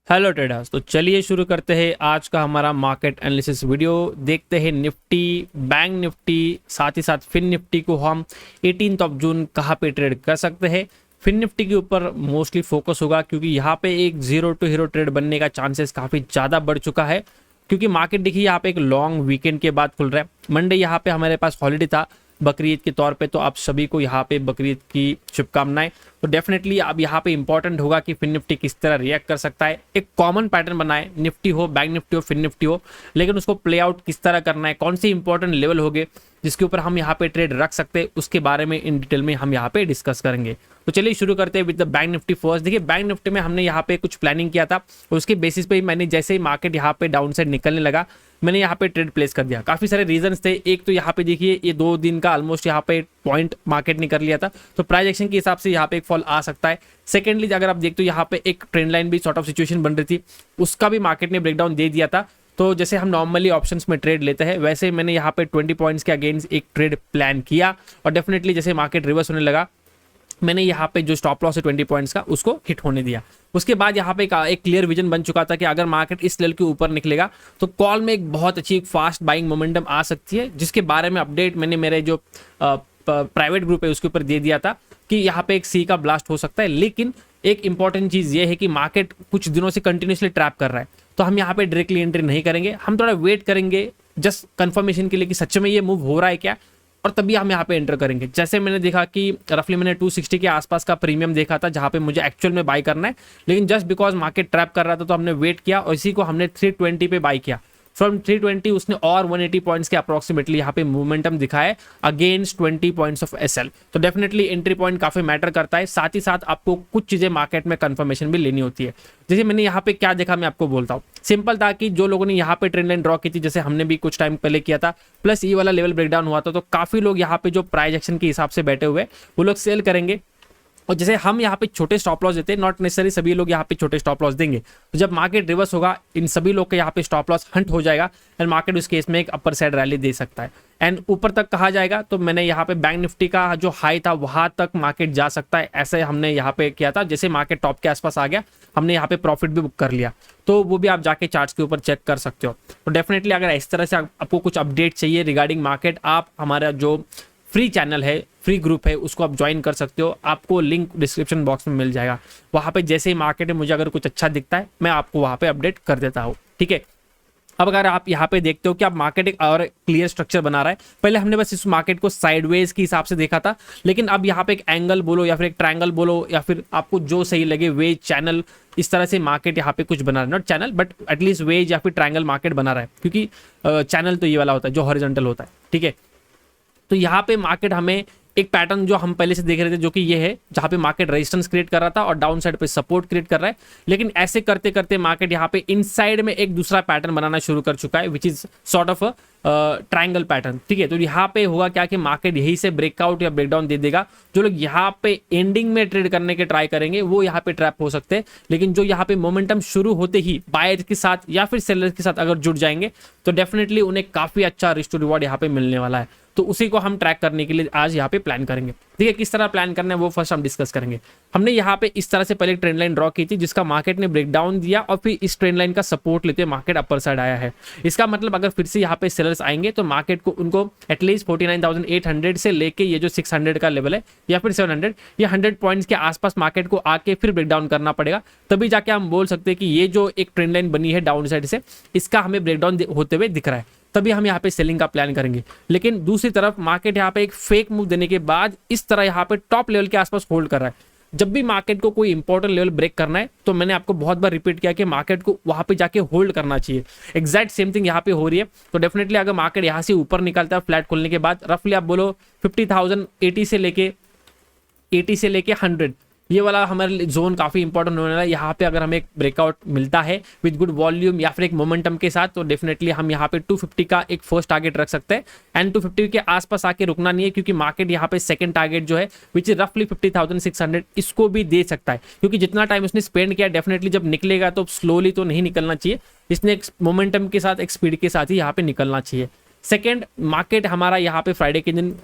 Hello traders. तो चलिए शुरू करते हैं आज का हमारा मार्केट एनालिसिस वीडियो। देखते हैं निफ्टी, बैंक निफ्टी, साथ ही साथ फिन निफ्टी को हम 18 जून कहाँ पे ट्रेड कर सकते हैं। फिन निफ्टी के ऊपर मोस्टली फोकस होगा क्योंकि यहाँ पे एक जीरो टू हीरो ट्रेड बनने का चांसेस काफ़ी ज़्यादा बढ़ चुका है, क्योंकि मार्केट देखिए यहाँ पे एक लॉन्ग वीकेंड के बाद खुल रहा है। मंडे यहाँ पे हमारे पास हॉलीडे था बकरीद के तौर पे, तो आप सभी को यहाँ पे बकरीद की शुभकामनाएं। तो डेफिनेटली अब यहाँ पे इंपॉर्टेंट होगा कि फिन निफ्टी किस तरह रिएक्ट कर सकता है। एक कॉमन पैटर्न बनाए, निफ्टी हो, बैंक निफ्टी हो, फिन निफ्टी हो, लेकिन उसको प्ले आउट किस तरह करना है, कौन सी इंपॉर्टेंट लेवल होंगे जिसके ऊपर हम यहाँ पे ट्रेड रख सकते हैं, उसके बारे में इन डिटेल में हम यहाँ पे डिस्कस करेंगे। तो चलिए शुरू करते हैं with the bank Nifty first. देखिए बैंक निफ्टी में हमने यहाँ पे कुछ प्लानिंग किया था, उसके बेसिस पे ही मैंने जैसे ही मार्केट यहाँ पे डाउन साइड निकलने लगा मैंने यहाँ पे ट्रेड प्लेस कर दिया। काफी सारे रीजंस थे। एक तो यहाँ पे देखिए ये 2 दिन का ऑलमोस्ट यहाँ पे पॉइंट मार्केट ने कर लिया था, तो प्राइस एक्शन के हिसाब से यहाँ पे एक फॉल आ सकता है। सेकेंडली अगर आप देखते हो यहाँ पे एक ट्रेंड लाइन भी सॉर्ट ऑफ सिचुएशन बन रही थी, उसका भी मार्केट ने ब्रेकडाउन दे दिया था। तो जैसे हम नॉर्मली ऑप्शंस में ट्रेड लेते हैं वैसे मैंने यहाँ पे 20 पॉइंट्स के अगेंस्ट एक ट्रेड प्लान किया, और डेफिनेटली जैसे मार्केट रिवर्स होने लगा मैंने यहाँ पे जो स्टॉप लॉस है 20 पॉइंट्स का उसको हिट होने दिया। उसके बाद यहाँ पे एक क्लियर विजन बन चुका था कि अगर मार्केट इस लेवल के ऊपर निकलेगा तो कॉल में एक बहुत अच्छी फास्ट बाइंग मोमेंटम आ सकती है, जिसके बारे में अपडेट मैंने मेरे जो प्राइवेट ग्रुप है उसके ऊपर दे दिया था कि यहाँ पे एक सी का ब्लास्ट हो सकता है। लेकिन एक इंपॉर्टेंट चीज ये है कि मार्केट कुछ दिनों से कंटिन्यूसली ट्रैप कर रहा है, तो हम यहाँ पे डायरेक्टली एंट्री नहीं करेंगे, हम थोड़ा वेट करेंगे जस्ट कंफर्मेशन के लिए कि सच में ये मूव हो रहा है क्या, और तभी हम यहाँ पे एंटर करेंगे। जैसे मैंने देखा कि रफली मैंने 260 के आसपास का प्रीमियम देखा था जहाँ पे मुझे एक्चुअल में बाई करना है, लेकिन जस्ट बिकॉज मार्केट ट्रैप कर रहा था तो हमने वेट किया और इसी को हमने 320 पे बाई किया। फ्रॉम 320 उसने और 180 पॉइंट्स के अप्रोक्सीमेटली यहाँ पे मोमेंटम दिखाया अगेंस्ट 20 पॉइंट्स ऑफ एसएल। तो डेफिनेटली एंट्री पॉइंट काफी मैटर करता है, साथ ही साथ आपको कुछ चीजें मार्केट में कंफर्मेशन भी लेनी होती है। जैसे मैंने यहाँ पे क्या देखा मैं आपको बोलता हूँ। सिंपल था कि जो लोगों ने यहाँ पे ट्रेंड लाइन ड्रॉ की थी, जैसे हमने भी कुछ टाइम पहले किया था, प्लस ये वाला लेवल ब्रेकडाउन हुआ था, तो काफी लोग यहाँ पे जो प्राइस एक्शन के हिसाब से बैठे हुए वो लोग सेल करेंगे। और जैसे हम यहाँ पे छोटे स्टॉप लॉस देते हैं, नॉट नेसेसरी सभी लोग यहाँ पे छोटे स्टॉप लॉस देंगे, तो जब मार्केट रिवर्स होगा इन सभी लोग के यहाँ पे स्टॉप लॉस हंट हो जाएगा एंड मार्केट उस केस में एक अपर साइड रैली दे सकता है एंड ऊपर तक कहा जाएगा। तो मैंने यहाँ पे बैंक निफ्टी का जो हाई था वहां तक मार्केट जा सकता है, ऐसे हमने यहाँ पे किया था। जैसे मार्केट टॉप के आसपास आ गया हमने यहाँ पे प्रॉफिट भी बुक कर लिया, तो वो भी आप जाके चार्ट्स के ऊपर चेक कर सकते हो। तो डेफिनेटली अगर इस तरह से आपको कुछ अपडेट चाहिए रिगार्डिंग मार्केट, आप हमारा जो फ्री चैनल है, फ्री ग्रुप है, उसको आप ज्वाइन कर सकते हो। आपको लिंक डिस्क्रिप्शन बॉक्स में मिल जाएगा। वहां पे जैसे ही मार्केट में मुझे अगर कुछ अच्छा दिखता है मैं आपको वहां पे अपडेट कर देता हूँ, ठीक है। अब अगर आप यहाँ पे देखते हो कि आप मार्केट एक और क्लियर स्ट्रक्चर बना रहा है, पहले हमने बस इस मार्केट को साइडवेज के हिसाब से देखा था, लेकिन अब यहाँ पे एक एंगल बोलो या फिर एक ट्रायंगल बोलो या फिर आपको जो सही लगे, वेज, चैनल, इस तरह से मार्केट यहाँ पे कुछ बना रहा है। Not channel but at least wedge या फिर ट्रायंगल मार्केट बना रहा है, क्योंकि चैनल तो ये वाला होता है जो हॉरिजॉन्टल होता है, ठीक है। तो यहाँ पे मार्केट हमें एक पैटर्न जो हम पहले से देख रहे थे जो कि ये है, जहां पे मार्केट रेजिस्टेंस क्रिएट कर रहा था और डाउन साइड पे सपोर्ट क्रिएट कर रहा है, लेकिन ऐसे करते करते मार्केट यहाँ पे इनसाइड में एक दूसरा पैटर्न बनाना शुरू कर चुका है, which is sort of triangle pattern, ठीक है। तो यहाँ पे होगा क्या कि मार्केट यही से ब्रेकआउट या ब्रेकडाउन दे देगा। जो लोग यहाँ पे एंडिंग में ट्रेड करने के ट्राई करेंगे वो यहाँ पे ट्रैप हो सकते हैं, लेकिन जो यहाँ पे मोमेंटम शुरू होते ही बायर के साथ या फिर सेलर के साथ अगर जुड़ जाएंगे तो डेफिनेटली उन्हें काफी अच्छा रिस्क टू रिवॉर्ड यहाँ पे मिलने वाला है। तो उसी को हम ट्रैक करने के लिए आज यहाँ पे प्लान करेंगे। ठीक है, किस तरह प्लान करना है वो फर्स्ट हम डिस्कस करेंगे। हमने यहाँ पे इस तरह से पहले ट्रेंड लाइन ड्रॉ की थी जिसका मार्केट ने ब्रेकडाउन दिया और फिर इस ट्रेंड लाइन का सपोर्ट लेते हुए मार्केट अपर साइड आया है। इसका मतलब अगर फिर से यहाँ पे सेलर्स आएंगे तो मार्केट को उनको एटलीस्ट 49,800 से लेके ये जो 600 का लेवल है या फिर 700 या 100 पॉइंट्स के आसपास मार्केट को आके फिर ब्रेकडाउन करना पड़ेगा, तभी जाके हम बोल सकते हैं कि ये जो एक ट्रेंड लाइन बनी है डाउन साइड से इसका हमें ब्रेकडाउन होते हुए दिख रहा है, तभी हम यहाँ पे सेलिंग का प्लान करेंगे। लेकिन दूसरी तरफ मार्केट यहाँ पे एक फेक मूव देने के बाद इस तरह यहाँ पे टॉप लेवल के आसपास होल्ड कर रहा है। जब भी मार्केट को कोई इंपॉर्टेंट लेवल ब्रेक करना है तो मैंने आपको बहुत बार रिपीट किया कि मार्केट को वहां पे जाके होल्ड करना चाहिए। एग्जैक्ट सेम थिंग यहाँ पे हो रही है। तो डेफिनेटली अगर मार्केट यहाँ से ऊपर निकलता है फ्लैट खोलने के बाद, रफली आप बोलो 50,080 से लेके 80 से लेके 100, ये वाला हमारे जोन काफी इंपॉर्टेंट होने वाला है। यहाँ पे अगर हमें एक ब्रेकआउट मिलता है विद गुड वॉल्यूम या फिर एक मोमेंटम के साथ तो डेफिनेटली हम यहाँ पे 250 का एक फर्स्ट टारगेट रख सकते हैं एंड 250 के आसपास आके रुकना नहीं है, क्योंकि मार्केट यहाँ पे सेकंड टारगेट जो है विच इज रफली 50,600 इसको भी दे सकता है, क्योंकि जितना टाइम उसने स्पेंड किया डेफिनेटली जब निकलेगा तो स्लोली तो नहीं निकलना चाहिए, इसने एक मोमेंटम के साथ एक स्पीड के साथ ही यहाँ पे निकलना चाहिए। सेकेंड, मार्केट हमारा यहाँ पे फ्राइडे के दिन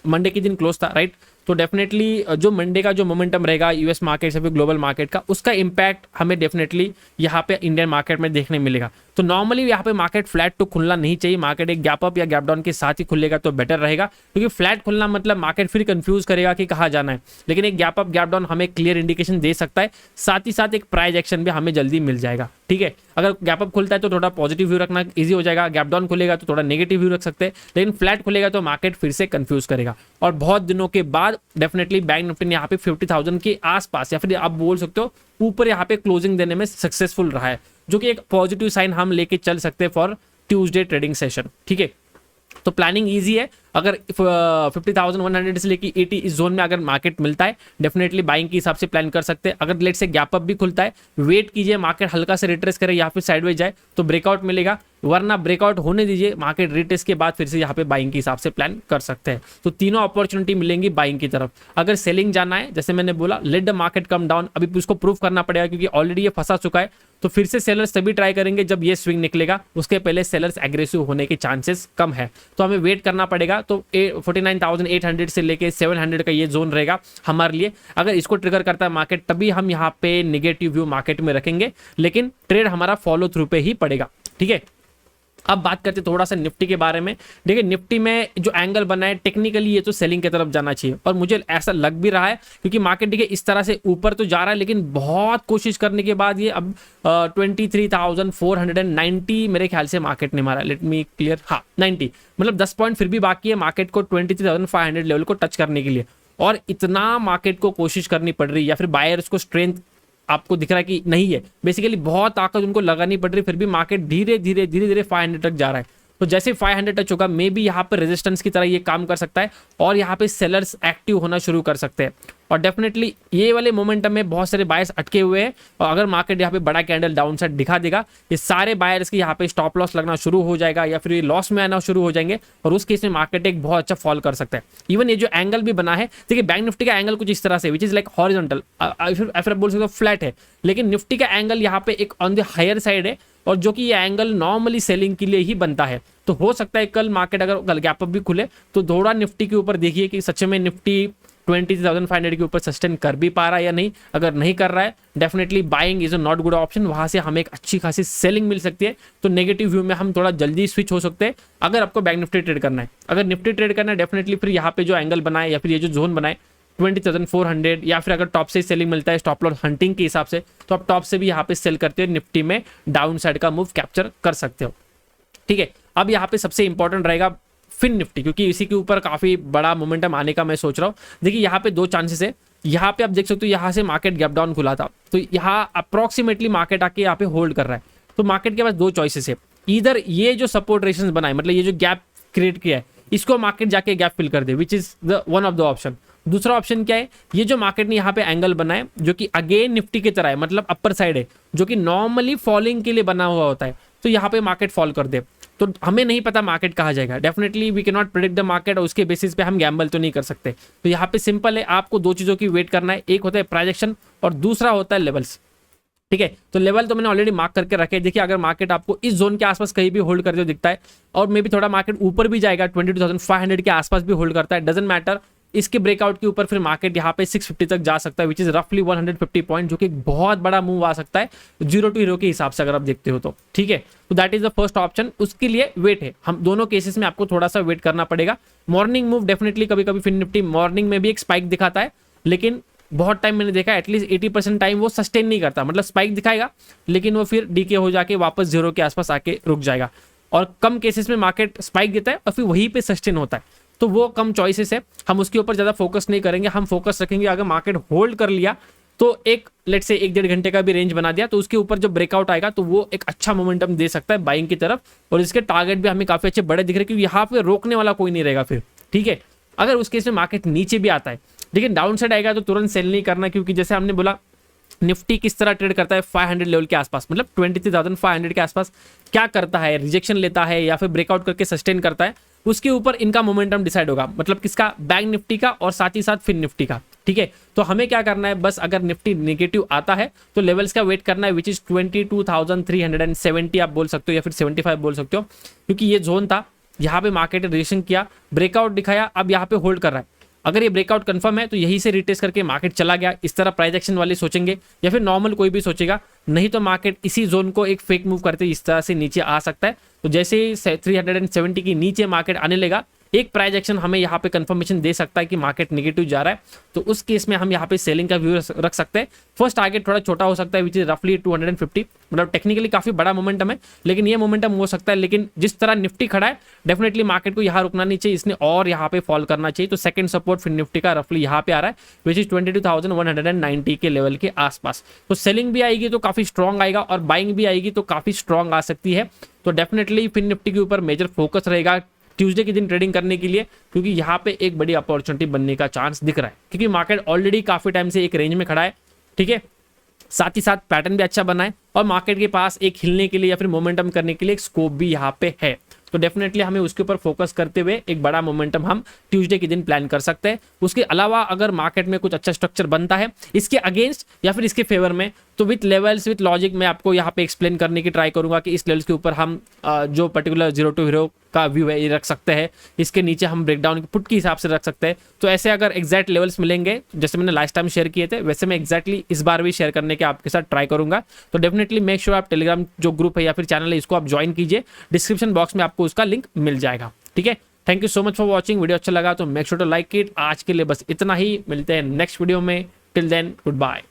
मंडे के दिन क्लोज था, राइट। तो डेफिनेटली जो मंडे का जो मोमेंटम रहेगा यूएस मार्केट से फिर ग्लोबल मार्केट का, उसका इंपैक्ट हमें डेफिनेटली यहाँ पे इंडियन मार्केट में देखने मिलेगा। तो नॉर्मली यहाँ पे मार्केट फ्लैट तो खुलना नहीं चाहिए, मार्केट एक गैप अप या गैप डाउन के साथ ही खुलेगा तो बेटर रहेगा, क्योंकि फ्लैट खुलना मतलब मार्केट फिर कंफ्यूज करेगा कि कहाँ जाना है। लेकिन एक गैप अप गैप डाउन हमें क्लियर इंडिकेशन दे सकता है, साथ ही साथ एक प्राइस एक्शन भी हमें जल्दी मिल जाएगा। ठीक है, अगर गैप अप खुलता है तो थोड़ा पॉजिटिव व्यू रखना ईजी हो जाएगा, गैप डाउन खुलेगा तो थोड़ा नेगेटिव व्यू रख सकते हैं, लेकिन फ्लैट खुलेगा तो मार्केट फिर से कंफ्यूज करेगा। और बहुत दिनों के बाद डेफिनेटली बैंक निफ्टी ने यहाँ पे 50,000 के आसपास या फिर आप बोल सकते हो ऊपर यहाँ पे क्लोजिंग देने में सक्सेसफुल रहा है, जो कि एक पॉजिटिव साइन हम लेके चल सकते हैं फॉर ट्यूसडे ट्रेडिंग सेशन। ठीक है, तो प्लानिंग इजी है। अगर 50,100 से लेके 80 इस जोन में अगर मार्केट मिलता है डेफिनेटली बाइंग के हिसाब से प्लान कर सकते हैं। अगर लेट से गैप अप भी खुलता है, वेट कीजिए मार्केट हल्का से रिट्रेस करे या फिर साइडवेज जाए तो ब्रेकआउट मिलेगा, वरना ब्रेकआउट होने दीजिए, मार्केट रिट्रेस के बाद फिर से यहाँ पे बाइंग के हिसाब से प्लान कर सकते हैं। तो तीनों अपॉर्चुनिटी मिलेंगी बाइंग की तरफ। अगर सेलिंग जाना है, जैसे मैंने बोला let the market come down, अभी उसको प्रूव करना पड़ेगा क्योंकि ऑलरेडी ये फंसा चुका है, तो फिर से सेलर्स तभी ट्राई करेंगे जब ये स्विंग निकलेगा, उसके पहले सेलर्स एग्रेसिव होने के चांसेस कम है, तो हमें वेट करना पड़ेगा। तो 49,800 से लेके 700 का ये जोन रहेगा हमारे लिए। अगर इसको ट्रिगर करता है मार्केट तभी हम यहाँ पे निगेटिव व्यू मार्केट में रखेंगे, लेकिन ट्रेड हमारा फॉलो थ्रू पे ही पड़ेगा। ठीक है, अब बात करते थोड़ा सा निफ्टी के बारे में। देखिए निफ्टी में जो एंगल बना है टेक्निकली ये तो सेलिंग की तरफ जाना चाहिए, और मुझे ऐसा लग भी रहा है क्योंकि मार्केट देखिए इस तरह से ऊपर तो जा रहा है, लेकिन बहुत कोशिश करने के बाद ये अब 23,490 मेरे ख्याल से मार्केट ने मारा। लेट मी क्लियर, हाँ 90, मतलब 10 पॉइंट फिर भी बाकी है मार्केट को 23,500 लेवल को टच करने के लिए, और इतना मार्केट को कोशिश करनी पड़ रही है या फिर बायर्स को स्ट्रेंथ आपको दिख रहा है कि नहीं है, बेसिकली बहुत ताकत उनको लगानी पड़ रही, फिर भी मार्केट धीरे धीरे 500 तक जा रहा है। तो जैसे 500 टच होगा मे बी यहाँ पर रेजिस्टेंस की तरह ये काम कर सकता है और यहाँ पे सेलर्स एक्टिव होना शुरू कर सकते हैं, और डेफिनेटली ये वाले मोमेंटम में बहुत सारे बायर्स अटके हुए हैं, और अगर मार्केट यहाँ पे बड़ा कैंडल डाउन साइड दिखा देगा, ये सारे बायर्स की यहाँ पे स्टॉप लॉस लगना शुरू हो जाएगा या फिर ये लॉस में आना शुरू हो जाएंगे, और उस केस में मार्केट एक बहुत अच्छा फॉल कर सकता है। इवन ये जो एंगल भी बना है, देखिए बैंक निफ्टी का एंगल कुछ इस तरह से विच इज लाइक हॉरिजॉन्टल, फिर बोल सकते हो फ्लैट है, लेकिन निफ्टी का एंगल यहाँ पे एक ऑन द हायर साइड है, और जो कि ये एंगल नॉर्मली सेलिंग के लिए ही बनता है। तो हो सकता है कल मार्केट अगर कल गैप अप भी खुले तो थोड़ा निफ्टी के ऊपर देखिए कि सच में निफ्टी 20,500 के ऊपर सस्टेन कर भी पा रहा है या नहीं। अगर नहीं कर रहा है definitely buying is a not good option, वहां से हमें एक अच्छी खासी सेलिंग मिल सकती है, तो नेगेटिव व्यू में हम थोड़ा जल्दी स्विच हो सकते हैं अगर आपको बैंक निफ्टी ट्रेड करना है। अगर निफ्टी ट्रेड करना है डेफिनेटली फिर यहाँ पे जो एंगल बनाए या फिर ये जो जोन बनाए 20,400, या फिर अगर टॉप से सेलिंग मिलता है स्टॉप लॉस हंटिंग के हिसाब से तो आप टॉप से भी यहाँ पे सेल करते हो, निफ्टी में डाउन साइड का मूव कैप्चर कर सकते हो। ठीक है, अब यहाँ पे सबसे इंपॉर्टेंट रहेगा फिन निफ्टी, क्योंकि इसी के ऊपर काफी बड़ा मोमेंटम आने का मैं सोच रहा हूँ। देखिए यहाँ पे दो चांसेस है, यहाँ पे आप देख सकते हो यहाँ से मार्केट गैप डाउन खुला था, तो यहाँ अप्रोक्सीमेटली मार्केट आके यहाँ पे होल्ड कर रहा है। तो मार्केट के पास दो चॉइसेस है, इधर ये जो सपोर्ट रेशंस बनाए मतलब ये जो गैप क्रिएट किया है इसको मार्केट जाके गैप फिल कर दे, which is the one of the option. दूसरा ऑप्शन क्या है, ये जो मार्केट ने यहाँ पे एंगल बनाए जो कि अगेन निफ्टी की तरह है, मतलब अपर साइड है, जो कि नॉर्मली फॉलिंग के लिए बना हुआ होता है, तो यहाँ पे मार्केट फॉल कर दे तो हमें नहीं पता मार्केट कहाँ जाएगा। Definitely we can not predict the market, और उसके बेसिस पे हम गैम्बल तो नहीं कर सकते। तो यहाँ पे सिंपल है, आपको दो चीजों की वेट करना है, एक होता है प्राइस एक्शन और दूसरा होता है लेवल्स। ठीक है, तो लेवल तो मैंने ऑलरेडी मार्क करके रखे। देखिए अगर मार्केट आपको इस जोन के आसपास कहीं भी होल्ड करते हुए दिखता है, और मे भी थोड़ा मार्केट ऊपर भी जाएगा 22,500 के आसपास भी होल्ड करता है, डजंट मैटर, इसके ब्रेकआउट के ऊपर फिर मार्केट यहाँ पे 650 तक जा सकता है, विच इज रफली 150 पॉइंट, जो कि बहुत बड़ा मूव आ सकता है जीरो टू हीरो के हिसाब से अगर आप देखते हो तो। ठीक है, तो that is the first option, उसके लिए वेट है। हम दोनों केसेस में आपको थोड़ा सा वेट करना पड़ेगा। मॉर्निंग मूव डेफिनेटली कभी कभी फिन निफ्टी मॉर्निंग में भी एक स्पाइक दिखाता है, लेकिन बहुत टाइम मैंने देखा एटलीस्ट 80% टाइम वो सस्टेन नहीं करता, मतलब स्पाइक दिखाएगा लेकिन वो फिर डीके हो जाके वापस जीरो के आसपास आके रुक जाएगा, और कम केसेस में मार्केट स्पाइक देता है और फिर वहीं पे सस्टेन होता है, तो वो कम चॉइसेस है। हम उसके ऊपर ज्यादा फोकस नहीं करेंगे, हम फोकस रखेंगे अगर मार्केट होल्ड कर लिया तो एक लेट से 1-1.5 घंटे का भी रेंज बना दिया तो उसके ऊपर जब ब्रेकआउट आएगा तो वो एक अच्छा मोमेंटम दे सकता है बाइंग की तरफ, और इसके टारगेट भी हमें काफी अच्छे बड़े दिख रहे हैं क्योंकि यहाँ पे रोकने वाला कोई नहीं रहेगा फिर। ठीक है, अगर उस केस में मार्केट नीचे भी आता है लेकिन डाउन साइड आएगा तो तुरंत सेल नहीं करना, क्योंकि जैसे हमने बोला निफ्टी किस तरह ट्रेड करता है 500 लेवल के आसपास, मतलब 23,500 के आसपास क्या करता है, रिजेक्शन लेता है या फिर ब्रेकआउट करके सस्टेन करता है, उसके ऊपर इनका मोमेंटम डिसाइड होगा, मतलब किसका, बैंक निफ्टी का और साथ ही साथ फिन निफ्टी का। ठीक है, तो हमें क्या करना है, बस अगर निफ्टी नेगेटिव आता है तो लेवल्स का वेट करना है, विच इज 22,370 आप बोल सकते हो या फिर 75 बोल सकते हो, क्योंकि ये जोन था, यहाँ पे मार्केट ने रिजेक्शन किया, ब्रेकआउट दिखाया, अब यहाँ पे होल्ड कर रहा है। अगर ये ब्रेकआउट कंफर्म है तो यही से रिटेस्ट करके मार्केट चला गया, इस तरह प्राइस एक्शन वाले सोचेंगे या फिर नॉर्मल कोई भी सोचेगा। नहीं तो मार्केट इसी जोन को एक फेक मूव करते इस तरह से नीचे आ सकता है। तो जैसे ही 370 के नीचे मार्केट आने लगा, एक प्राइस एक्शन हमें यहाँ पे कंफर्मेशन दे सकता है कि मार्केट नेगेटिव जा रहा है, तो उस केस में हम यहाँ पे सेलिंग का व्यू रख सकते हैं। फर्स्ट टारगेट थोड़ा छोटा हो सकता है विच इज रफली 250, मतलब टेक्निकली काफी बड़ा मोमेंटम है, लेकिन ये मोमेंटम हो सकता है। लेकिन जिस तरह निफ्टी खड़ा है डेफिनेटली मार्केट को यहाँ रुकना नहीं चाहिए, इसने और यहाँ पे फॉल करना चाहिए। तो सेकंड सपोर्ट फिर निफ्टी का रफली यहाँ पे आ रहा है विच इज 22,190 के लेवल के आसपास। तो सेलिंग भी आएगी तो काफी स्ट्रॉन्ग आएगा और बाइंग भी आएगी तो काफी स्ट्रॉन्ग आ सकती है। तो डेफिनेटली फिर निफ्टी के ऊपर मेजर फोकस रहेगा ट्यूसडे के दिन ट्रेडिंग करने के लिए, क्योंकि यहाँ पे एक बड़ी अपॉर्चुनिटी बनने का चांस दिख रहा है, क्योंकि मार्केट ऑलरेडी काफी टाइम से एक रेंज में खड़ा है। ठीक है, साथ ही साथ पैटर्न भी अच्छा बना है और मार्केट के पास एक हिलने के लिए या फिर मोमेंटम करने के लिए एक स्कोप भी यहाँ पे है। तो डेफिनेटली हमें उसके ऊपर फोकस करते हुए एक बड़ा मोमेंटम हम ट्यूसडे के दिन प्लान कर सकते हैं। उसके अलावा अगर मार्केट में कुछ अच्छा स्ट्रक्चर बनता है इसके अगेंस्ट या फिर इसके फेवर में, तो विथ लेवल्स विथ लॉजिक मैं आपको यहाँ पे एक्सप्लेन करने की ट्राई करूंगा कि इस लेवल्स के ऊपर हम जो पर्टिकुलर जीरो टू हीरो का व्यू है ये रख सकते हैं, इसके नीचे हम ब्रेकडाउन पुट के हिसाब से रख सकते हैं। तो ऐसे अगर एग्जैक्ट लेवल्स मिलेंगे जैसे मैंने लास्ट टाइम शेयर किए थे, वैसे मैं एग्जैक्टली इस बार भी शेयर करने के आपके साथ ट्राई करूंगा। तो डेफिनेटली मेक श्योर आप टेलीग्राम जो ग्रुप है या फिर चैनल है इसको आप ज्वाइन कीजिए, डिस्क्रिप्शन बॉक्स में आपको उसका लिंक मिल जाएगा। ठीक है, thank you so much for watching. Video अच्छा लगा तो make sure to like it. आज के लिए बस इतना ही, मिलते हैं नेक्स्ट वीडियो में। Till then good bye.